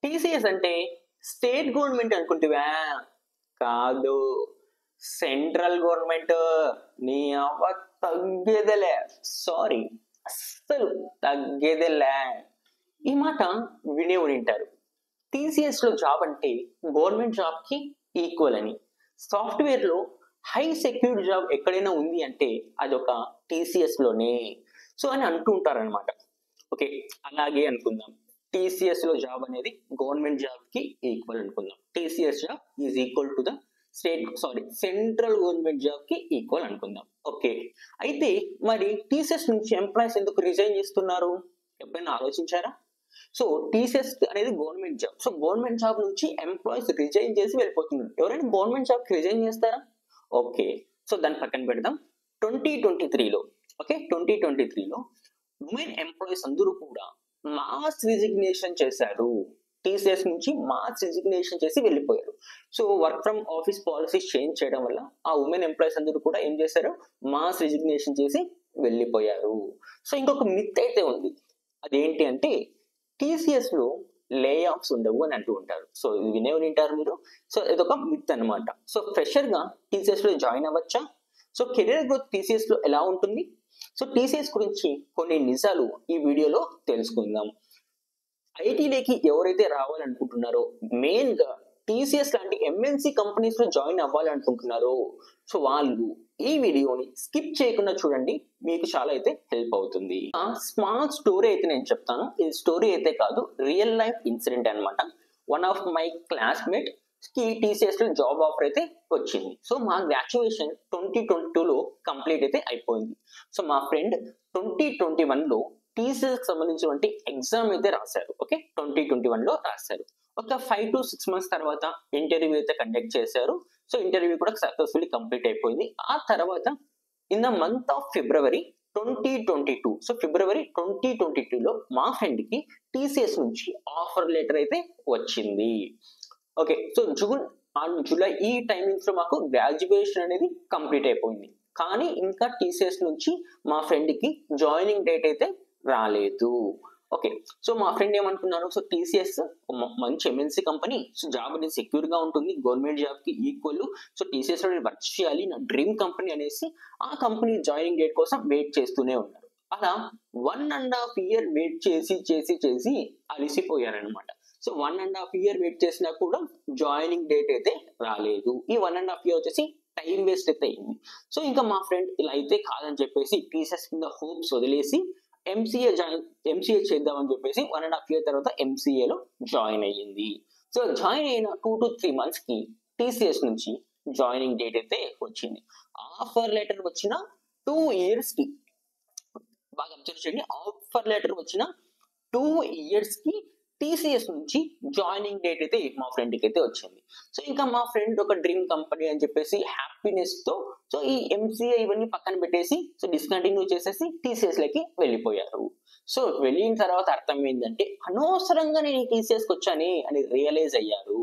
TCS అంటే state government అనుకుంటువా? కాదు, central government. నీ అవ్వ తగ్గేదేలే, సారీ అస్సలు తగ్గేదేలే. ఈ మాట వినే ఉంటారు. టీసీఎస్ లో జాబ్ అంటే గవర్నమెంట్ జాబ్ కి ఈక్వల్ అని. సాఫ్ట్వేర్ లో హై సెక్యూర్డ్ జాబ్ ఎక్కడైనా ఉంది అంటే అదొక టీసీఎస్ లోనే సో అని అంటూ ఉంటారనమాట. ఓకే, అలాగే అనుకుందాం. టీసీఎస్ లో జాబ్ అనేది గవర్నమెంట్ జాబ్ కి ఈక్వల్ అనుకుందాం. TCS job is equal to the central government job కి ఈక్వల్ అనుకుందాం. ఓకే, అయితే మరి టీసీఎస్ నుంచి ఎంప్లాయీస్ ఎందుకు రిజైన్ చేస్తున్నారు? ఎప్పుడైనా ఆలోచించారా? సో టీసీఎస్ అనేది government job. So government job నుంచి ఎంప్లాయీస్ రిజైన్ చేసి వెళ్ళిపోతున్నారు. ఎవరైనా గవర్నమెంట్ జాబ్ కి రిజైన్ చేస్తారా? ఓకే, సో దాన్ని పక్కన పెడదాం. 2023లో ఓకే 2023లో ఉమెన్ ఎంప్లాయీస్ అందరూ కూడా మాస్ రిజిగ్నేషన్ చేశారు. టీసీఎస్ నుంచి మాస్ రిజిగ్నేషన్ చేసి వెళ్ళిపోయారు. So work from office policies change చేయడం వల్ల ఆ ఉమెన్ ఎంప్లాయీస్ అందరూ కూడా ఏం చేశారు? మాస్ రిజిగ్నేషన్ చేసి వెళ్ళిపోయారు. సో ఇంకొక మిత్ అయితే ఉంది. అదేంటి అంటే టీసీఎస్ లో లే ఆఫ్స్ ఉండవు అని అంటూ ఉంటారు. సో ఇది వినే ఉంటారు మీరు. సో ఇదొక మిత్ అనమాట. సో ఫ్రెషర్ గా టీసీఎస్ లో జాయిన్ అవ్వచ్చా? సో కెరీర్ గ్రోత్ టీసీఎస్ లో ఎలా ఉంటుంది? సో టీసీఎస్ గురించి కొన్ని నిజాలు ఈ వీడియోలో తెలుసుకుందాం. ఐటీలోకి ఎవరైతే రావాలనుకుంటున్నారో, మెయిన్ గా టీసీఎస్ లాంటి ఎంఎన్సీ కంపెనీస్ లో జాయిన్ అవ్వాలనుకుంటున్నారో, సో వాళ్ళు ఈ వీడియోని స్కిప్ చేయకుండా చూడండి, మీకు చాలా అయితే హెల్ప్ అవుతుంది. స్మాల్ స్టోరీ అయితే నేను చెప్తాను. ఇది స్టోరీ అయితే కాదు, రియల్ లైఫ్ ఇన్సిడెంట్ అనమాట. వన్ ఆఫ్ మై క్లాస్మేట్ కి టీసీఎస్ లో జాబ్ ఆఫర్ అయితే వచ్చింది. సో మా గ్రాడ్యుయేషన్ 2022లో కంప్లీట్ అయితే అయిపోయింది. సో మా ఫ్రెండ్ 2021లో టీసీఎస్ సంబంధించినటువంటి ఎగ్జామ్ అయితే రాశారు. ఓకే, 2021లో రాశారు. ఒక 5 to 6 months తర్వాత ఇంటర్వ్యూ అయితే కండక్ట్ చేశారు. సో ఇంటర్వ్యూ కూడా సక్సెస్ఫుల్లీ కంప్లీట్ అయిపోయింది. ఆ తర్వాత in the month of February 2022, so February 2022లో మా ఫ్రెండ్ కి టీసీఎస్ నుంచి ఆఫర్ లెటర్ అయితే వచ్చింది. Okay, so June and July ఈ టైమింగ్స్ లో మాకు గ్రాడ్యుయేషన్ అనేది కంప్లీట్ అయిపోయింది. కానీ ఇంకా టీసీఎస్ నుంచి మా ఫ్రెండ్ కి జాయినింగ్ డేట్ అయితే రాలేదు. ఓకే, సో మా ఫ్రెండ్ ఏమనుకున్నారు? సో టీసీఎస్ మంచి ఎంఎన్సీ కంపెనీ, సో జాబ్ అనేది సెక్యూర్ గా ఉంటుంది, గవర్నమెంట్ జాబ్ కి ఈక్వల్. సో టీసీఎస్ లో వర్క్ చేయాలి, నా డ్రీమ్ కంపెనీ అనేసి ఆ కంపెనీ జాయినింగ్ డేట్ కోసం వెయిట్ చేస్తూనే ఉన్నారు. అలా 1.5 year వెయిట్ చేసి చేసి చేసి అలిసిపోయారనమాట. సో 1.5 year వెయిట్ చేసినా కూడా జాయినింగ్ డేట్ అయితే రాలేదు. ఈ 1.5 year వచ్చేసి టైం వేస్ట్ అయితే అయింది. సో ఇంకా మా ఫ్రెండ్ ఇలా అయితే కాదని చెప్పేసి టీసీఎస్ కింద హోప్స్ వదిలేసి ఎంసీఏ చేద్దామని చెప్పేసి 1.5 year తర్వాత ఎంసీఏలో జాయిన్ అయ్యింది. సో జాయిన్ అయిన 2 to 3 months కి టీసీఎస్ నుంచి జాయినింగ్ డేట్ అయితే వచ్చింది. ఆఫర్ లెటర్ వచ్చిన 2 years కి, బాగా అబ్జర్వ్ చేయండి, ఆఫర్ లెటర్ వచ్చిన 2 years కి టీసీఎస్ నుంచి జాయినింగ్ డేట్ అయితే మా ఫ్రెండ్ కి అయితే వచ్చింది. సో ఇంకా మా ఫ్రెండ్ ఒక డ్రీమ్ కంపెనీ అని చెప్పేసి హ్యాపీనెస్ తో సో ఈ ఎంసీఏ ఇవన్నీ పక్కన పెట్టేసి సో డిస్కంటిన్యూ చేసేసి టీసీఎస్ లకి వెళ్ళిపోయారు. సో వెళ్ళిన తర్వాత అర్థం ఏంటంటే అనవసరంగా నేను టీసీఎస్ కి వచ్చానే అని రియలైజ్ అయ్యారు.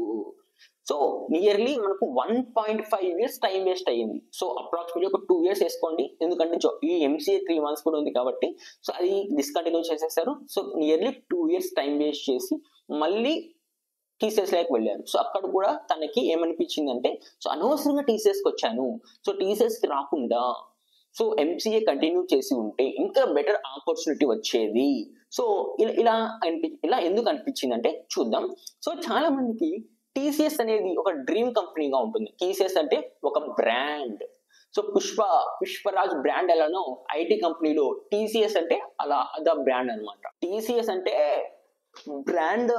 సో నియర్లీ మనకు 1.5 years టైం వేస్ట్ అయ్యింది. సో అప్రాక్సిమేట్లీ ఒక 2 years వేసుకోండి, ఎందుకంటే ఈ ఎంసీఏ 3 months కూడా ఉంది కాబట్టి. సో అది డిస్కంటిన్యూ చేసేసారు. So nearly 2 years time waste చేసి మళ్ళీ టీసీఎస్ లోకి వెళ్ళారు. సో అక్కడ కూడా తనకి ఏమనిపించిందంటే సో అనవసరంగా టీసీఎస్ కి వచ్చాను, సో టీసీఎస్ కి రాకుండా సో ఎంసీఏ కంటిన్యూ చేసి ఉంటే ఇంకా బెటర్ ఆపర్చునిటీ వచ్చేది. సో ఇలా ఎందుకు అనిపించింది అంటే చూద్దాం. సో చాలా మందికి టీసీఎస్ అనేది ఒక డ్రీమ్ కంపెనీగా ఉంటుంది. టీసీఎస్ అంటే ఒక బ్రాండ్. సో పుష్పరాజ్ బ్రాండ్ ఎలానో ఐటీ కంపెనీలో టీసీఎస్ అంటే అలా అద బ్రాండ్ అనమాట. టీసీఎస్ అంటే బ్రాండ్.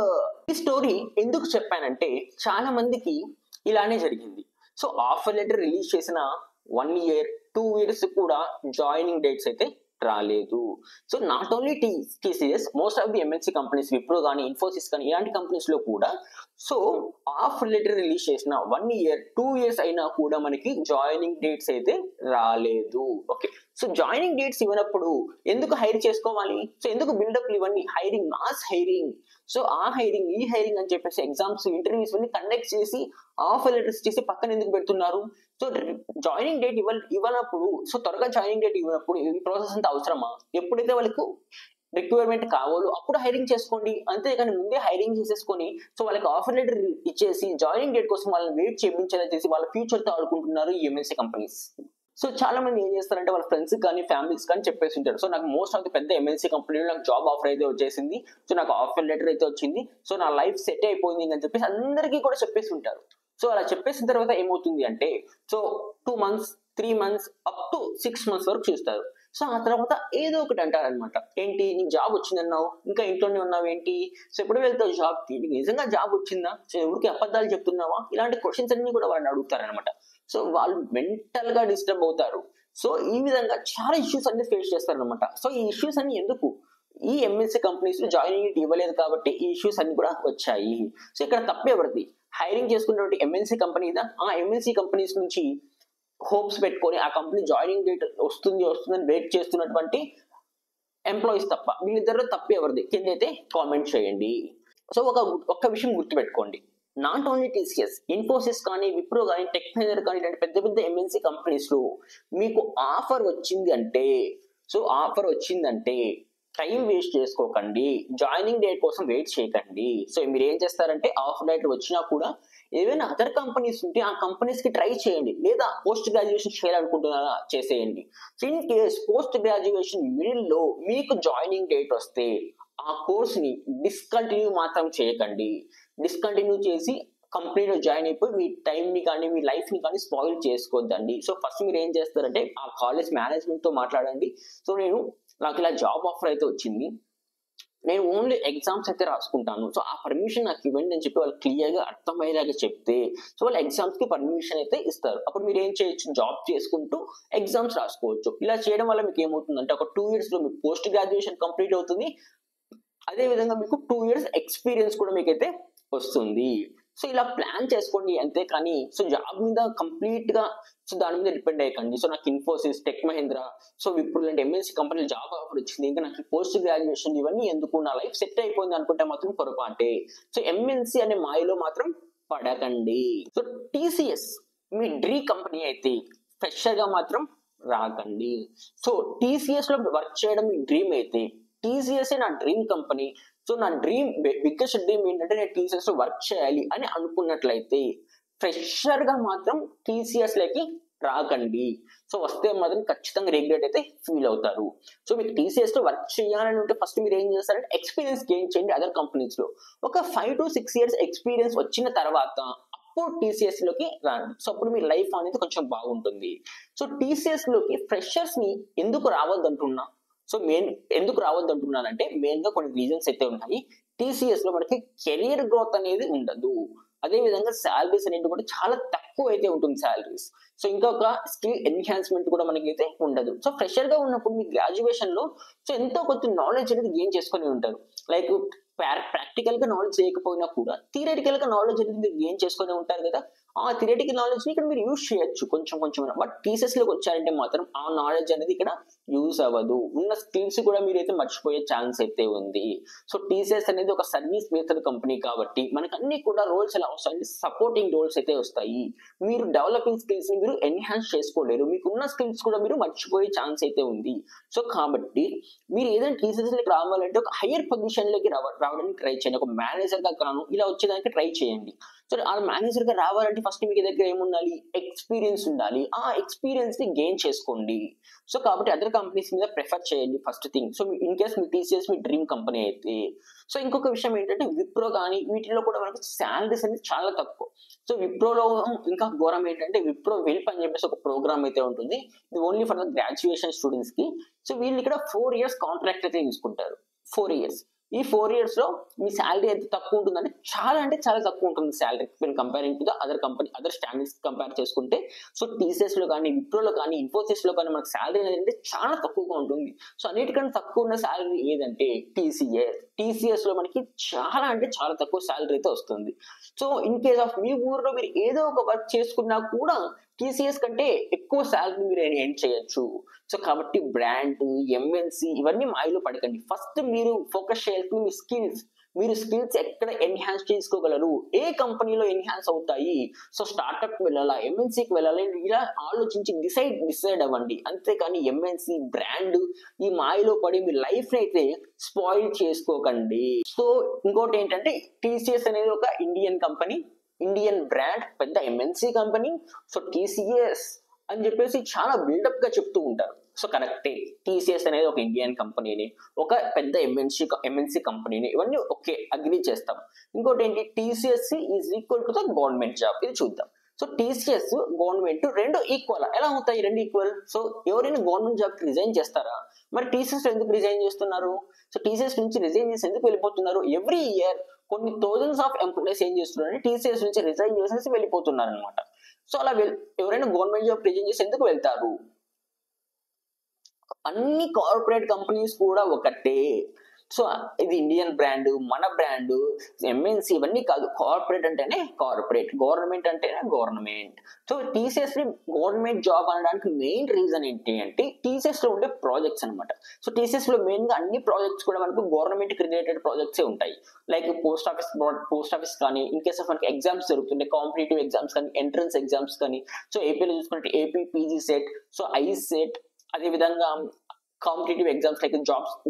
ఈ స్టోరీ ఎందుకు చెప్పానంటే చాలా మందికి ఇలానే జరిగింది. సో ఆఫర్ లెటర్ రిలీజ్ చేసిన 1 year 2 years కూడా జాయినింగ్ డేట్స్ అయితే రాలేదు. So not only TCS, most of the MNC companies, Wipro కానీ ఇన్ఫోసిస్ కానీ ఇలాంటి కంపెనీస్ లో కూడా సో ఆఫర్ లెటర్ రిలీజ్ చేసిన 1 year 2 years అయినా కూడా మనకి జాయినింగ్ డేట్స్ అయితే రాలేదు. ఓకే, సో జాయినింగ్ డేట్స్ ఇవ్వనప్పుడు ఎందుకు హైర్ చేసుకోవాలి? సో ఎందుకు బిల్డప్ ఇవన్నీ హైరింగ్, మాస్ హైరింగ్, సో ఆ హైరింగ్ ఈ హైరింగ్ అని చెప్పేసి ఎగ్జామ్స్ ఇంటర్వ్యూస్ అన్ని కండక్ట్ చేసి ఆఫర్ లెటర్స్ చేసి పక్కన ఎందుకు పెడుతున్నారు? సో జాయినింగ్ డేట్ ఇవ్వనప్పుడు, సో త్వరగా జాయినింగ్ డేట్ ఇవ్వనప్పుడు ఈ ప్రాసెస్ అంతా అవసరమా? ఎప్పుడైతే వాళ్ళకు రిక్వైర్మెంట్ కావాలో అప్పుడు హైరింగ్ చేసుకోండి, అంతేగాని ముందే హైరింగ్ చేసేసుకొని సో వాళ్ళకి ఆఫర్ లెటర్ ఇచ్చేసి జాయినింగ్ డేట్ కోసం వాళ్ళని వెయిట్ చేయించేలా చేసి వాళ్ళ ఫ్యూచర్ తో ఆడుకుంటున్నారు ఈ ఎంఎన్సీ కంపెనీస్. సో చాలా మంది ఏం చేస్తారంటే వాళ్ళ ఫ్రెండ్స్ కానీ ఫ్యామిలీస్ కానీ చెప్పేసి ఉంటారు, సో నాకు మోస్ట్ ఆఫ్ ది పెద్ద ఎంఎన్సీ కంపెనీలో నాకు జాబ్ ఆఫర్ అయితే వచ్చేసింది, సో నాకు ఆఫర్ లెటర్ అయితే వచ్చింది, సో నా లైఫ్ సెట్ అయిపోయింది అని చెప్పేసి అందరికీ కూడా చెప్పేసి ఉంటారు. సో అలా చెప్పేసిన తర్వాత ఏమవుతుంది అంటే so 2 months 3 months up to 6 months వరకు చూస్తారు. సో ఆ తర్వాత ఏదో ఒకటి అంటారనమాట, ఏంటి నీకు జాబ్ వచ్చిందన్నావు ఇంకా ఇంట్లోనే ఉన్నావు ఏంటి, సో ఎప్పుడు వెళ్తావు జాబ్ కి, నీకు నిజంగా జాబ్ వచ్చిందా, సో ఎవరికి అబద్ధాలు చెప్తున్నావా, ఇలాంటి క్వశ్చన్స్ అన్ని కూడా వాళ్ళని అడుగుతారనమాట. సో వాళ్ళు మెంటల్ గా డిస్టర్బ్ అవుతారు. సో ఈ విధంగా చాలా ఇష్యూస్ అన్ని ఫేస్ చేస్తారనమాట. సో ఈ ఇష్యూస్ అన్ని ఎందుకు, ఈ ఎంఎన్సీ కంపెనీస్ లో జాయినింగ్ ఇవ్వలేదు కాబట్టి ఈ ఇష్యూస్ అన్ని కూడా వచ్చాయి. సో ఇక్కడ తప్పు ఎవరిది, హైరింగ్ చేసుకున్నటువంటి ఎంఎన్సీ కంపెనీదా, ఆ ఎంఎన్సీ కంపెనీస్ నుంచి హోప్స్ పెట్టుకొని ఆ కంపెనీ జాయినింగ్ డేట్ వస్తుందని వెయిట్ చేస్తున్నటువంటి ఎంప్లాయీస్ తప్ప, వీళ్ళిద్దరిలో తప్పు ఎవరిది కింద అయితే కామెంట్ చేయండి. సో ఒక విషయం గుర్తుపెట్టుకోండి, నాట్ ఓన్లీ టీసీఎస్, ఇన్ఫోసిస్ కానీ విప్రో కానీ టెక్ మహీంద్రా కానీ ఇలాంటి పెద్ద పెద్ద ఎంఎన్సీ కంపెనీస్ లో మీకు ఆఫర్ వచ్చింది అంటే టైం వేస్ట్ చేసుకోకండి, జాయినింగ్ డేట్ కోసం వెయిట్ చేయకండి. సో మీరు ఏం చేస్తారంటే ఆఫర్ లెటర్ వచ్చినా కూడా ఏవైనా అదర్ కంపెనీస్ ఉంటే ఆ కంపెనీస్ కి ట్రై చేయండి, లేదా పోస్ట్ గ్రాడ్యుయేషన్ చేయాలనుకుంటున్నారా చేసేయండి. In case post graduation middle లో మీకు జాయినింగ్ డేట్ వస్తే ఆ కోర్స్ ని డిస్కంటిన్యూ మాత్రం చేయకండి. డిస్కంటిన్యూ చేసి కంపెనీలో జాయిన్ అయిపోయి మీ టైం ని కానీ మీ లైఫ్ ని కానీ స్పాయిల్ చేసుకోవద్దండి. సో ఫస్ట్ మీరు ఏం చేస్తారంటే ఆ కాలేజ్ మేనేజ్మెంట్ తో మాట్లాడండి, సో నాకు ఇలా జాబ్ ఆఫర్ అయితే వచ్చింది, నేను ఓన్లీ ఎగ్జామ్స్ అయితే రాసుకుంటాను, సో ఆ పర్మిషన్ నాకు ఇవ్వండి అని చెప్పి వాళ్ళు క్లియర్ గా అర్థమయ్యేలాగా చెప్తే సో వాళ్ళు ఎగ్జామ్స్ కి పర్మిషన్ అయితే ఇస్తారు. అప్పుడు మీరు ఏం చేయొచ్చు, జాబ్ చేసుకుంటూ ఎగ్జామ్స్ రాసుకోవచ్చు. ఇలా చేయడం వల్ల మీకు ఏమవుతుందంటే ఒక 2 years లో మీకు పోస్ట్ గ్రాడ్యుయేషన్ కంప్లీట్ అవుతుంది, అదే విధంగా మీకు 2 years ఎక్స్పీరియన్స్ కూడా మీకైతే వస్తుంది. సో ఇలా ప్లాన్ చేసుకోండి అంతే, కానీ సో జాబ్ మీద కంప్లీట్ గా సో దాని మీద డిపెండ్ అయ్యకండి. సో నాకు ఇన్ఫోసిస్, టెక్ మహీంద్రా, సో విప్రో లాంటి ఎంఎన్సీ కంపెనీలు జాబ్ ఆఫర్ వచ్చింది, ఇంకా నాకు పోస్ట్ గ్రాడ్యుయేషన్ ఇవన్నీ ఎందుకు, నా లైఫ్ సెట్ అయిపోయింది అనుకుంటే మాత్రం పొరపాటే. సో ఎంఎన్సీ అనే మాయలో మాత్రం పడకండి. సో టీసీఎస్ మీ డ్రీమ్ కంపెనీ అయితే ఫ్రెషర్ గా మాత్రం రాకండి. సో టీసీఎస్ లో వర్క్ చేయడం మీ డ్రీమ్ అయితే టీసీఎస్ నా డ్రీమ్ కంపెనీ, సో నా డ్రీమ్ బిగ్గెస్ట్ డ్రీమ్ ఏంటంటే నేను టీసీఎస్ లో వర్క్ చేయాలి అని అనుకున్నట్లయితే ఫ్రెషర్ గా మాత్రం టీసీఎస్ లకి రాకండి. సో వస్తే మాత్రం ఖచ్చితంగా రిగ్రెట్ అయితే ఫీల్ అవుతారు. సో మీకు టీసీఎస్ లో వర్క్ చేయాలని ఉంటే ఫస్ట్ మీరు ఏం చేస్తారంటే ఎక్స్పీరియన్స్ గెయిన్ చేయండి అదర్ కంపెనీస్ లో. ఒక 5 to 6 years ఎక్స్పీరియన్స్ వచ్చిన తర్వాత అప్పుడు టీసీఎస్ లోకి రండి. సో అప్పుడు మీ లైఫ్ అనేది కొంచెం బాగుంటుంది. సో టీసీఎస్ లోకి ఫ్రెషర్స్ ని ఎందుకు రావద్దంటున్నా, సో ఎందుకు రావద్దంటున్నానంటే మెయిన్ గా కొన్ని రీజన్స్ అయితే ఉన్నాయి. టీసీఎస్ లో మనకి కెరియర్ గ్రోత్ అనేది ఉండదు, అదే విధంగా శాలరీస్ అనేది కూడా చాలా తక్కువ అయితే ఉంటుంది శాలరీస్. సో ఇంకొక స్కిల్ ఎన్హాన్స్మెంట్ కూడా మనకి అయితే ఉండదు. సో ఫ్రెషర్ గా ఉన్నప్పుడు మీ గ్రాడ్యుయేషన్ లో సో ఎంతో కొంత నాలెడ్జ్ అనేది గెయిన్ చేసుకొని ఉంటారు. లైక్ ప్రాక్టికల్ గా నాలెడ్జ్ లేకపోయినా కూడా థియరిటికల్ గా నాలెడ్జ్ అనేది మీరు గెయిన్ చేసుకొని ఉంటారు కదా, ఆ థియరిటికల్ నాలెడ్జ్ ని ఇక్కడ మీరు యూజ్ చేయొచ్చు కొంచెం. బట్ టీసీఎస్ లోకి వచ్చారంటే మాత్రం ఆ నాలెడ్జ్ అనేది ఇక్కడ యూజ్ అవ్వదు, ఉన్న స్కిల్స్ కూడా మీరైతే మర్చిపోయే ఛాన్స్ అయితే ఉంది. సో టీసీఎస్ అనేది ఒక సర్వీస్ బేస్డ్ కంపెనీ కాబట్టి మనకు అన్ని కూడా రోల్స్ ఎలా వస్తాయి, సపోర్టింగ్ రోల్స్ అయితే వస్తాయి. మీరు డెవలపింగ్ స్కిల్స్ ని మీరు ఎన్హాన్స్ చేసుకోలేరు, మీకున్న స్కిల్స్ కూడా మీరు మర్చిపోయే ఛాన్స్ అయితే ఉంది. సో కాబట్టి మీరు ఏదైనా టీసీఎస్ లోకి రావాలంటే ఒక హైయర్ పొజిషన్ లోకి రావడానికి ట్రై చేయండి, ఒక మేనేజర్ గా గాను ఇలా వచ్చేదానికి ట్రై చేయండి. సో ఆ మేనేజర్ గా రావాలంటే ఫస్ట్ మీకు దగ్గర ఏముండాలి, ఎక్స్పీరియన్స్ ఉండాలి, ఆ ఎక్స్పీరియన్స్ ని గెయిన్ చేసుకోండి. సో కాబట్టి అదర్ కంపెనీస్ మీద ప్రిఫర్ చేయండి first thing. So in case me TCS me dream company అయితే. సో ఇంకొక విషయం ఏంటంటే విప్రో కానీ వీటిలో కూడా మనకు శాలరీస్ అనేది చాలా తక్కువ. సో విప్రోలో ఇంకా ఘోరం ఏంటంటే విప్రో వెల్ప్ అని చెప్పేసి ఒక ప్రోగ్రామ్ అయితే ఉంటుంది, ఇది only for the graduation students కి. సో వీళ్ళు ఇక్కడ 4 years కాంట్రాక్ట్ అయితే తీసుకుంటారు. 4 years, ఈ 4 years లో మీ శాలరీ ఎంత తక్కువ ఉంటుందంటే చాలా తక్కువ ఉంటుంది salary comparing to the other standards compare చేసుకుంటే. సో టీసీఎస్ లో కానీ విప్రోలో కానీ ఇన్ఫోసిస్ లో కానీ మనకు శాలరీ అనేది చాలా తక్కువగా ఉంటుంది. సో అన్నిటికన్నా తక్కువ ఉన్న శాలరీ ఏదంటే టీసీఎస్ లో మనకి చాలా తక్కువ శాలరీ అయితే వస్తుంది. సో ఇన్ కేస్ ఆఫ్ మీ ఊర్లో మీరు ఏదో ఒక వర్క్ చేసుకున్నా కూడా టీసీఎస్ కంటే ఎక్కువ శాలరీ మీరు ఎర్న్ చేయొచ్చు. సో కాబట్టి బ్రాండ్, ఎంఎన్సీ ఇవన్నీ మాయలో పడకండి. ఫస్ట్ మీరు ఫోకస్ చేయాల్సింది మీ స్కిల్స్, మీరు స్కిల్స్ ఎక్కడ ఎన్హాన్స్ చేసుకోగలరు, ఏ కంపెనీలో ఎన్హాన్స్ అవుతాయి, సో స్టార్ట్అప్ వెళ్ళాలా ఎంఎన్సీకి వెళ్ళాలి, ఇలా ఆలోచించి డిసైడ్ అవ్వండి. అంతేకాని ఎంఎన్సీ బ్రాండ్ ఈ మాయలో పడి మీ లైఫ్ అయితే స్పాయిల్ చేసుకోకండి. సో ఇంకోటి ఏంటంటే టీసీఎస్ అనేది ఒక ఇండియన్ కంపెనీ, ఇండియన్ బ్రాండ్, పెద్ద ఎంఎన్సీ కంపెనీ. సో టీసీఎస్ అని చెప్పేసి చాలా బిల్డప్ గా చెప్తూ ఉంటారు. సో కరెక్టే, టీసీఎస్ అనేది ఒక ఇండియన్ కంపెనీని, ఒక పెద్ద ఎంఎన్సీ కంపెనీని, ఇవన్నీ ఓకే అగ్రీ చేస్తాం. ఇంకోటి ఏంటి, TCS is equal to the government job. ఇది చూద్దాం. సో టీసీఎస్ గవర్నమెంట్ రెండు ఈక్వల్. ఎలా అవుతాయి రెండు ఈక్వల్? సో ఎవరైనా గవర్నమెంట్ జాబ్ కి రిజైన్ చేస్తారా? మరి టీసీఎస్ ఎందుకు రిజైన్ చేస్తున్నారు? సో టీసీఎస్ నుంచి రిజైన్ చేసి ఎందుకు వెళ్ళిపోతున్నారు? ఎవ్రీ ఇయర్ కొన్ని థౌజండ్స్ ఆఫ్ ఎంప్లాయీస్ ఏం చేస్తున్నారు, టీసీఎస్ నుంచి రిజైన్ చేసేసి వెళ్ళిపోతున్నారు అనమాట. సో అలా ఎవరైనా గవర్నమెంట్ జాబ్ రిజైన్ చేసి ఎందుకు వెళ్తారు? అన్ని కార్పొరేట్ కంపెనీస్ కూడా ఒకటే. సో ఇది ఇండియన్ బ్రాండ్, మన బ్రాండ్, ఎంఎన్సీ ఇవన్నీ కాదు. కార్పొరేట్ అంటేనే కార్పొరేట్, గవర్నమెంట్ అంటేనే గవర్నమెంట్. సో టీసీఎస్ ని గవర్నమెంట్ జాబ్ అనడానికి మెయిన్ రీజన్ ఏంటి అంటే టీసీఎస్ లో ఉండే ప్రాజెక్ట్స్ అనమాట. సో టీసీఎస్ లో మెయిన్ గా అన్ని ప్రాజెక్ట్స్ కూడా మనకు గవర్నమెంట్ కి రిలేటెడ్ ప్రాజెక్ట్స్ ఉంటాయి. లైక్ పోస్ట్ ఆఫీస్ కానీ, ఇన్ కేస్ ఆఫ్ మనకి ఎగ్జామ్స్ జరుగుతుంటాయి, కాంపిటేటివ్ ఎగ్జామ్స్ కానీ, ఎంట్రన్స్ ఎగ్జామ్స్ కానీ. సో ఏపీలో చూసుకుంటే AP PG set, so ice set, అదే విధంగా కాంపిటేటివ్ ఎగ్జామ్స్ లైక్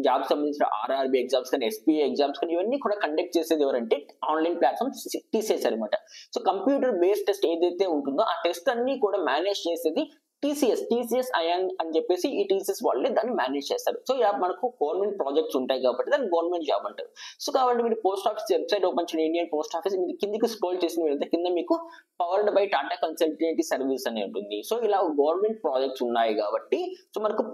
జాబ్ సంబంధించిన ఆర్ఆర్బి ఎగ్జామ్స్ కానీ, ఎస్పీఏ ఎగ్జామ్స్ కానీ, ఇవన్నీ కూడా కండక్ట్ చేసేది ఎవరంటే ఆన్లైన్ ప్లాట్ఫామ్ టీసీఎస్ అనమాట. సో కంప్యూటర్ బేస్డ్ టెస్ట్ ఏదైతే ఉంటుందో ఆ టెస్ట్ అన్ని కూడా మేనేజ్ చేసేది టీసీఎస్ అయాన్ అని చెప్పేసి ఈ టీసీఎస్ వాళ్ళే దాన్ని మేనేజ్ చేస్తారు. సో ఇలా మనకు గవర్నమెంట్ ప్రాజెక్ట్స్ ఉంటాయి కాబట్టి దాన్ని గవర్నమెంట్ జాబ్ అంటారు. సో కాబట్టి మీరు పోస్ట్ ఆఫీస్ వెబ్సైట్ ఓపెన్ చేయండి, ఇండియన్ పోస్ట్ ఆఫీస్, మీరు కిందికి స్క్రోల్ చేసి వెళ్తే కింద మీకు powered by Tata consultancy service అని ఉంటుంది. సో ఇలా గవర్నమెంట్ ప్రాజెక్ట్స్ ఉన్నాయి కాబట్టి సో మనకు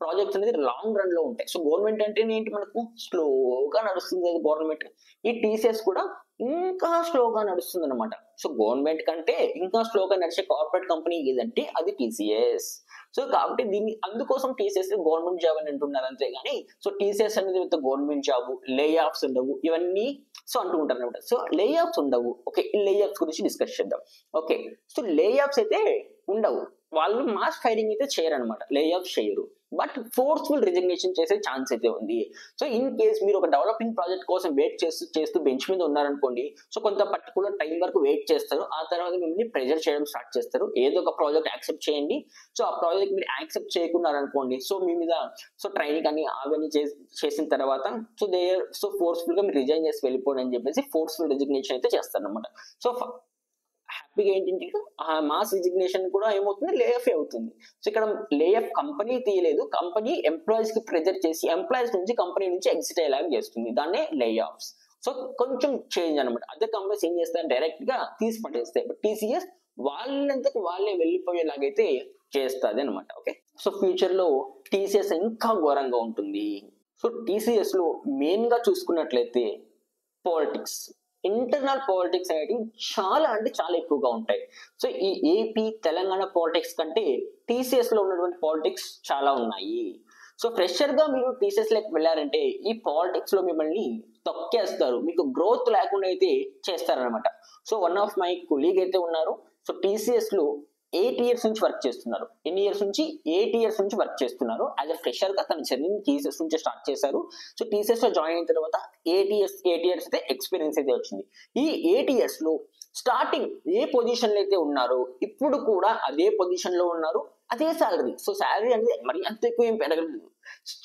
ప్రాజెక్ట్స్ అనేది లాంగ్ రన్ లో ఉంటాయి. సో గవర్నమెంట్ అంటే ఏంటి, మనకు స్లోగా నడుస్తుంది గవర్నమెంట్. ఈ టీసీఎస్ కూడా ఇంకా స్లోగా నడుస్తుంది అనమాట. సో గవర్నమెంట్ కంటే ఇంకా స్లోగా నడిచే కార్పొరేట్ కంపెనీ ఏదంటే అది టీసీఎస్. సో కాబట్టి దీన్ని అందుకోసం టీసీఎస్ గవర్నమెంట్ జాబ్ అని అంటున్నారు, అంతేగాని సో టీసీఎస్ అనేది గవర్నమెంట్ జాబ్, లే ఆఫ్స్ ఉండవు ఇవన్నీ సో అంటూ ఉంటారు అనమాట. సో లే ఆఫ్స్ ఉండవు. ఓకే, ఈ లే ఆఫ్స్ గురించి డిస్కస్ చేద్దాం. ఓకే, సో లే ఆఫ్స్ అయితే ఉండవు, వాళ్ళు మాస్ ఫైరింగ్ అయితే చేయరు అనమాట, లే ఆఫ్ చేయరు. బట్ ఫోర్స్ఫుల్ రిజిగ్నేషన్ చేసే ఛాన్స్ అయితే ఉంది. సో ఇన్ కేస్ మీరు ఒక డెవలపింగ్ ప్రాజెక్ట్ కోసం వెయిట్ చేస్తూ బెంచ్ మీద ఉన్నారనుకోండి, సో కొంత పర్టికులర్ టైం వరకు వెయిట్ చేస్తారు, ఆ తర్వాత మిమ్మల్ని ప్రెజర్ చేయడం స్టార్ట్ చేస్తారు, ఏదో ఒక ప్రాజెక్ట్ యాక్సెప్ట్ చేయండి. సో ఆ ప్రాజెక్ట్ మీరు యాక్సెప్ట్ చేయకున్నారనుకోండి, సో మీ మీద సో ట్రైనింగ్ అని అవన్నీ చేసిన తర్వాత సో ఫోర్స్ఫుల్ గా మీరు రిజైన్ చేసి వెళ్ళిపోండి అని చెప్పేసి ఫోర్స్ఫుల్ రిజిగ్నేషన్ అయితే చేస్తారు అనమాట. సో హ్యాపీగా ఏంటంటే ఆ మాస్ రిజిగ్నేషన్ కూడా ఏమవుతుంది, లే ఆఫ్ అవుతుంది. సో ఇక్కడ లే ఆఫ్ కంపెనీ తీయలేదు, కంపెనీ ఎంప్లాయీస్ కి ప్రెజర్ చేసి ఎంప్లాయీస్ నుంచి కంపెనీ నుంచి ఎగ్జిట్ అయ్యేలాగా చేస్తుంది, దాన్నే లే ఆఫ్స్. సో కొంచెం చేంజ్ అనమాట. అదే కంపెనీస్ ఏం చేస్తారు, డైరెక్ట్ గా తీసి పట్టేస్తాయి. బట్ టీసీఎస్ వాళ్ళంతకు వాళ్ళే వెళ్ళిపోయేలాగైతే చేస్తుంది అనమాట. ఓకే, సో ఫ్యూచర్ లో టీసీఎస్ ఇంకా ఘోరంగా ఉంటుంది. సో టీసీఎస్ లో మెయిన్ గా చూసుకున్నట్లయితే పాలిటిక్స్, ఇంటర్నల్ పాలిటిక్స్ అనేవి చాలా అంటే చాలా ఎక్కువగా ఉంటాయి. సో ఈ ఏపీ తెలంగాణ పాలిటిక్స్ కంటే టీసీఎస్ లో ఉన్నటువంటి పాలిటిక్స్ చాలా ఉన్నాయి. సో ఫ్రెషర్ గా మీరు టీసీఎస్ లోకి వెళ్ళారంటే ఈ పాలిటిక్స్ లో మిమ్మల్ని తొక్కేస్తారు, మీకు గ్రోత్ లేకుండా అయితే చేస్తారనమాట. So one of my colleague అయితే ఉన్నారు, సో టీసీఎస్ లో 8 years నుంచి వర్క్ చేస్తున్నారు. ఎన్ని ఇయర్స్ నుంచి? 8 years నుంచి వర్క్ చేస్తున్నారు. యాజ్ అ ఫ్రెషర్ గా తన జర్నీ టీసీఎస్ నుంచి స్టార్ట్ చేశారు. సో టీసీఎస్ లో జాయిన్ అయిన తర్వాత 8 years అయితే ఎక్స్పీరియన్స్ అయితే వచ్చింది. ఈ 8 years లో స్టార్టింగ్ ఏ పొజిషన్ లో అయితే ఉన్నారో ఇప్పుడు కూడా అదే పొజిషన్ లో ఉన్నారు, అదే శాలరీ. సో శాలరీ అనేది మరి అంత ఎక్కువ ఏం పెరగలేదు,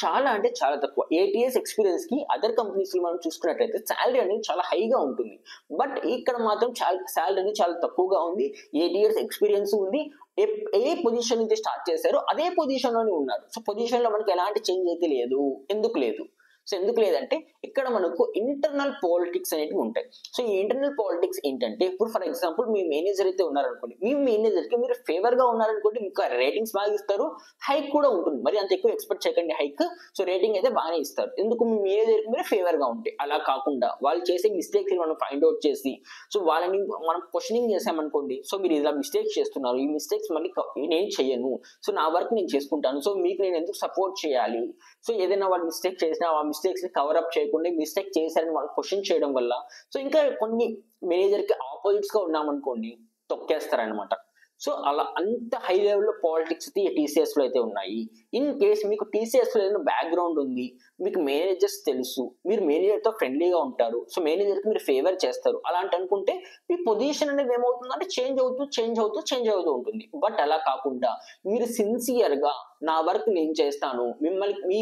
చాలా అంటే చాలా తక్కువ. 8 years ఎక్స్పీరియన్స్ కి అదర్ కంపెనీస్ లో మనం చూసుకున్నట్లయితే శాలరీ అనేది చాలా హైగా ఉంటుంది. బట్ ఇక్కడ మాత్రం శాలరీ అనేది చాలా తక్కువగా ఉంది. 8 years ఎక్స్పీరియన్స్ ఉంది, ఏ పొజిషన్ నుంచి స్టార్ట్ చేశారో అదే పొజిషన్ లోనే ఉన్నారు. సో పొజిషన్ లో మనకి ఎలాంటి చేంజ్ అయితే లేదు. ఎందుకు లేదు? సో ఎందుకు లేదంటే ఇక్కడ మనకు ఇంటర్నల్ పాలిటిక్స్ అనేవి ఉంటాయి. సో ఈ ఇంటర్నల్ పాలిటిక్స్ ఏంటంటే ఇప్పుడు ఫర్ ఎగ్జాంపుల్ మీ మేనేజర్ అయితే ఉన్నారనుకోండి, మీ మేనేజర్ కి మీరు ఫేవర్ గా ఉన్నారనుకోండి, మీకు రేటింగ్స్ బాగా ఇస్తారు, హైక్ కూడా ఉంటుంది. మరి అంత ఎక్కువ ఎక్స్పెక్ట్ చేయకండి హైక్. సో రేటింగ్ అయితే బాగానే ఇస్తారు, ఎందుకు మీ మేనేజర్ కి మీరు ఫేవర్ గా ఉంటే. అలా కాకుండా వాళ్ళు చేసే మిస్టేక్స్ మనం ఫైండ్ అవుట్ చేసి సో వాళ్ళని మనం క్వశ్చనింగ్ చేసామనుకోండి, సో మీరు ఇలా మిస్టేక్స్ చేస్తున్నారు, ఈ మిస్టేక్స్ మళ్ళీ నేను చెయ్యను, సో నా వర్క్ నేను చేసుకుంటాను, సో మీకు నేను ఎందుకు సపోర్ట్ చేయాలి. సో ఏదైనా వాళ్ళు మిస్టేక్ చేసినా ఆ మిస్టేక్స్ ని కవర్ అప్ చేయకుండా మిస్టేక్ చేశారని వాళ్ళు క్వశ్చన్ చేయడం వల్ల సో ఇంకా కొన్ని మేనేజర్ కి ఆపోజిట్స్ గా ఉన్నామనుకోండి తొక్కేస్తారనమాట. సో అలా అంత హై లెవెల్లో పాలిటిక్స్ అయితే టీసీఎస్ లో అయితే ఉన్నాయి. ఇన్ కేస్ మీకు టీసీఎస్ లో ఏదైనా బ్యాక్గ్రౌండ్ ఉంది, మీకు మేనేజర్స్ తెలుసు, మీరు మేనేజర్ తో ఫ్రెండ్లీగా ఉంటారు, సో మేనేజర్ కి మీరు ఫేవర్ చేస్తారు, అలాంటి అనుకుంటే మీ పొజిషన్ అనేది ఏమవుతుందంటే చేంజ్ అవుతూ ఉంటుంది. బట్ అలా కాకుండా మీరు సిన్సియర్ గా నా వర్క్ నేను చేస్తాను, మిమ్మల్ని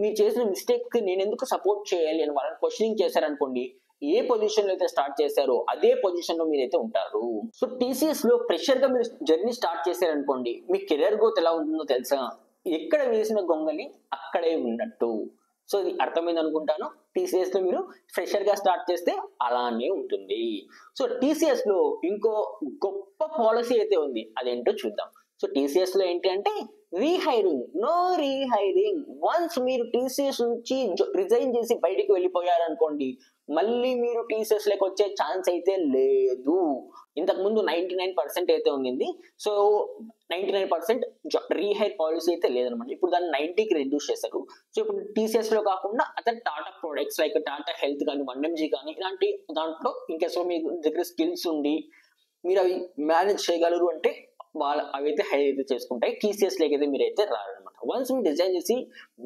మీరు చేసిన మిస్టేక్ కి నేను ఎందుకు సపోర్ట్ చేయాలి అని వాళ్ళని క్వశ్చనింగ్ చేశారనుకోండి, ఏ పొజిషన్ లో అయితే స్టార్ట్ చేశారో అదే పొజిషన్ లో మీరైతే ఉంటారు. సో టీసీఎస్ లో ప్రెషర్ గా మీరు జర్నీ స్టార్ట్ చేశారనుకోండి, మీ కెరియర్ గ్రోత్ ఎలా ఉంటుందో తెలుసా? ఎక్కడ వేసిన గొంగలి అక్కడే ఉన్నట్టు. సో ఇది అర్థమైంది అనుకుంటాను. టీసీఎస్ లో మీరు ఫ్రెషర్ గా స్టార్ట్ చేస్తే అలానే ఉంటుంది. సో టీసీఎస్ లో ఇంకో గొప్ప పాలసీ అయితే ఉంది, అదేంటో చూద్దాం. సో టీసీఎస్ లో ఏంటి అంటే రీహైరింగ్, నో రీహైరింగ్. వన్స్ మీరు టీసీఎస్ నుంచి రిజైన్ చేసి బయటికి వెళ్ళిపోయారనుకోండి, మళ్ళీ మీరు టీసీఎస్ లోకి వచ్చే ఛాన్స్ అయితే లేదు. ఇంతకు ముందు 99% అయితే ఉంది. సో 99% రీహైర్ పాలసీ అయితే లేదనమాట. ఇప్పుడు దాన్ని 90కి రెడ్యూస్ చేశారు. సో ఇప్పుడు టీసీఎస్ లో కాకుండా అతను Tata products like Tata health కానీ 1mg కానీ ఇలాంటి దాంట్లో ఇంకా సో మీ దగ్గర స్కిల్స్ ఉండి మీరు అవి మేనేజ్ చేయగలరు అంటే వాళ్ళు అవైతే హైర్ అయితే చేసుకుంటాయి. టీసీఎస్ లోకి అయితే మీరైతే రారనమాట. వన్స్ మీరు డిజైన్ చేసి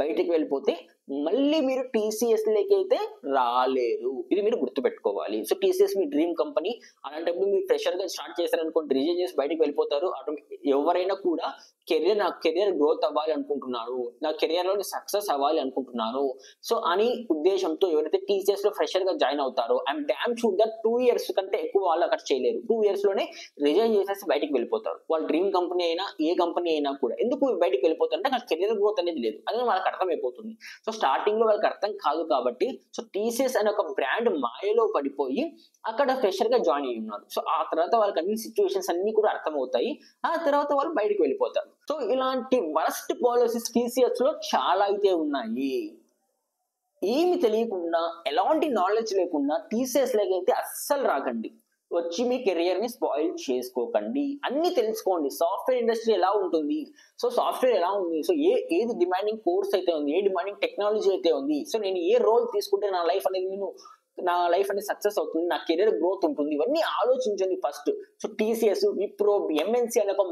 బయటికి వెళ్ళిపోతే మళ్ళీ మీరు టీసీఎస్ లోకి అయితే రాలేరు. ఇది మీరు గుర్తుపెట్టుకోవాలి. సో టీసీఎస్ మీ డ్రీమ్ కంపెనీ. అలాంటప్పుడు మీరు ఫ్రెషర్ గా స్టార్ట్ చేశారనుకోండి, రిజైన్ చేసి బయటకు వెళ్ళిపోతారు. ఎవరైనా కూడా నా కెరియర్ గ్రోత్ అవ్వాలి అనుకుంటున్నారు, నా కెరియర్ లో సక్సెస్ అవ్వాలి అనుకుంటున్నారు సో అని ఉద్దేశంతో ఎవరైతే టీసీఎస్ లో ఫ్రెషర్ గా జాయిన్ అవుతారో, I'm damn sure that 2 years కంటే ఎక్కువ వాళ్ళు అక్కడ చేయలేరు. 2 years లోనే రిజైన్ చేసేసి బయటకు వెళ్ళిపోతారు. వాళ్ళ డ్రీమ్ కంపెనీ అయినా ఏ కంపెనీ అయినా కూడా. ఎందుకు బయటకు వెళ్ళిపోతారు అంటే నాకు కెరియర్ గ్రోత్ అనేది లేదు అనేది వాళ్ళకి అర్థమైపోతుంది. సో స్టార్టింగ్ లో వాళ్ళకి అర్థం కాదు కాబట్టి సో టీసీఎస్ అనే ఒక బ్రాండ్ మాయలో పడిపోయి అక్కడ ఫ్రెషర్ గా జాయిన్ అయ్యి ఉన్నారు. సో ఆ తర్వాత వాళ్ళకి అన్ని సిచ్యువేషన్స్ అన్ని కూడా అర్థమవుతాయి. ఆ తర్వాత వాళ్ళు బయటకు వెళ్ళిపోతారు. సో ఇలాంటి వరస్ట్ పాలసీస్ టీసీఎస్ లో చాలా అయితే ఉన్నాయి. ఏమి తెలియకుండా ఎలాంటి నాలెడ్జ్ లేకుండా టీసీఎస్ లోకి అయితే అస్సలు రాకండి. వచ్చి మీ కెరియర్ ని స్పాయిల్ చేసుకోకండి. అన్ని తెలుసుకోండి. సాఫ్ట్వేర్ ఇండస్ట్రీ ఎలా ఉంటుంది, సో సాఫ్ట్వేర్ ఎలా ఉంది, సో ఏది డిమాండింగ్ కోర్స్ అయితే ఉంది, ఏ డిమాండింగ్ టెక్నాలజీ అయితే ఉంది, సో నేను ఏ రోల్ తీసుకుంటే నా లైఫ్ అనేది సక్సెస్ అవుతుంది, నా కెరియర్ గ్రోత్ ఉంటుంది, ఇవన్నీ ఆలోచించండి first. So TCS, Wipro, MNC అనే ఒక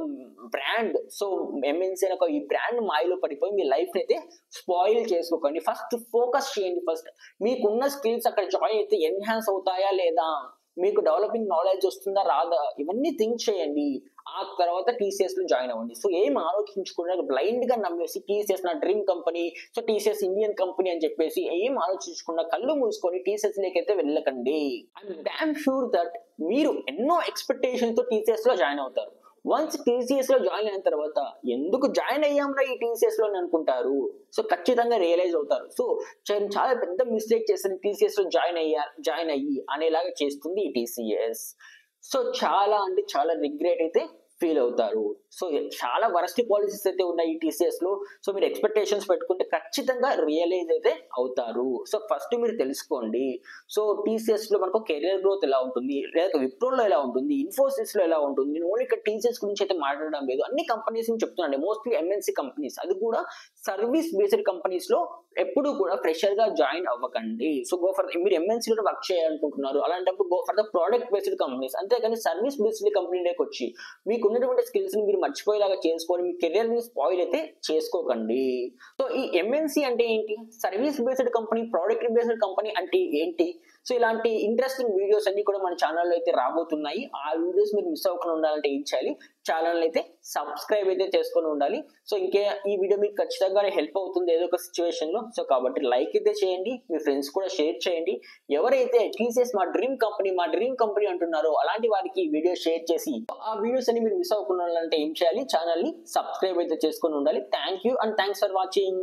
బ్రాండ్, సో ఎంఎన్సీ అనే ఒక ఈ బ్రాండ్ మాయలో పడిపోయి మీ లైఫ్ అయితే స్పాయిల్ చేసుకోకండి. ఫస్ట్ ఫోకస్ చేయండి. ఫస్ట్ మీకున్న స్కిల్స్ అక్కడ జాయిన్ అయితే ఎన్హాన్స్ అవుతాయా లేదా, మీకు డెవలపింగ్ నాలెడ్జ్ వస్తుందా రాదా, ఇవన్నీ థింక్ చేయండి. ఆ తర్వాత టీసీఎస్ లో జాయిన్ అవ్వండి. సో ఏం ఆలోచించకుండా బ్లైండ్ గా నమ్మేసి టీసీఎస్ నా dream company, so TCS Indian company అని చెప్పేసి ఏం ఆలోచించకుండా కళ్ళు మూసుకొని టీసీఎస్ లేకైతే వెళ్ళకండి. ఐఎమ్ డామ్ షూర్ దట్ మీరు ఎన్నో ఎక్స్పెక్టేషన్ తో టీసీఎస్ లో జాయిన్ అవుతారు. వన్స్ టీసీఎస్ లో జాయిన్ అయిన తర్వాత ఎందుకు జాయిన్ అయ్యాంరా ఈ టీసీఎస్ లో అనుకుంటారు. సో ఖచ్చితంగా రియలైజ్ అవుతారు. సో చాలా పెద్ద మిస్టేక్ చేసిన టీసీఎస్ లో జాయిన్ అయ్యి అనేలాగా చేస్తుంది ఈ టీసీఎస్. సో చాలా అంటే చాలా రిగ్రెట్ అయితే ఫీల్ అవుతారు. సో చాలా వరస్ట్ పాలసీస్ అయితే ఉన్నాయి ఈ టీసీఎస్ లో. సో మీరు ఎక్స్పెక్టేషన్స్ పెట్టుకుంటే ఖచ్చితంగా రియలైజ్ అయితే అవుతారు. సో ఫస్ట్ మీరు తెలుసుకోండి. సో టీసీఎస్ లో మనకు కెరియర్ గ్రోత్ ఎలా ఉంటుంది, లేదా విప్రోలో ఎలా ఉంటుంది, ఇన్ఫోసిస్ లో ఎలా ఉంటుంది. నేను ఓన్లీ ఇక్కడ టీసీఎస్ గురించి అయితే మాట్లాడడం లేదు, అన్ని కంపెనీస్ ని చెప్తున్నాను. మోస్ట్లీ ఎంఎన్సీ కంపెనీస్, అది కూడా సర్వీస్ బేస్డ్ కంపెనీస్ లో ఎప్పుడు కూడా ఫ్రెషర్ గా జాయిన్ అవ్వకండి. సో గో ఫర్ మీరు ఎంఎన్సీలో వర్క్ చేయాలనుకుంటున్నారు, అలాంటప్పుడు go for the product based companies. అంతేగాని సర్వీస్ బేస్డ్ కంపెనీలోకి వచ్చి మీకు ఉన్నటువంటి స్కిల్స్ ని మీరు మర్చిపోయేలాగా చేసుకొని మీ కెరియర్ ని స్పాయిల్ అయితే చేసుకోకండి. సో ఈ ఎంఎన్సీ అంటే ఏంటి, service based company, product based company అంటే ఏంటి, సో ఇలాంటి ఇంట్రెస్టింగ్ వీడియోస్ అన్ని కూడా మన ఛానల్లో అయితే రాబోతున్నాయి. ఆ వీడియోస్ మీరు మిస్ అవ్వకుండా ఉండాలంటే ఏం చేయాలి, ఛానల్ అయితే సబ్స్క్రైబ్ అయితే చేసుకొని ఉండాలి. సో ఈ వీడియో మీకు ఖచ్చితంగా హెల్ప్ అవుతుంది ఏదో ఒక సిచ్యువేషన్ లో. సో కాబట్టి లైక్ అయితే చేయండి, మీ ఫ్రెండ్స్ కూడా షేర్ చేయండి. ఎవరైతే టీసీఎస్ మా డ్రీమ్ కంపెనీ అంటున్నారో అలాంటి వారికి ఈ వీడియో షేర్ చేసి ఆ వీడియోస్ అన్ని మీరు మిస్ అవ్వకుండా ఉండాలంటే ఏం చేయాలి, ఛానల్ ని సబ్స్క్రైబ్ అయితే చేసుకొని ఉండాలి. Thank you and thanks for watching.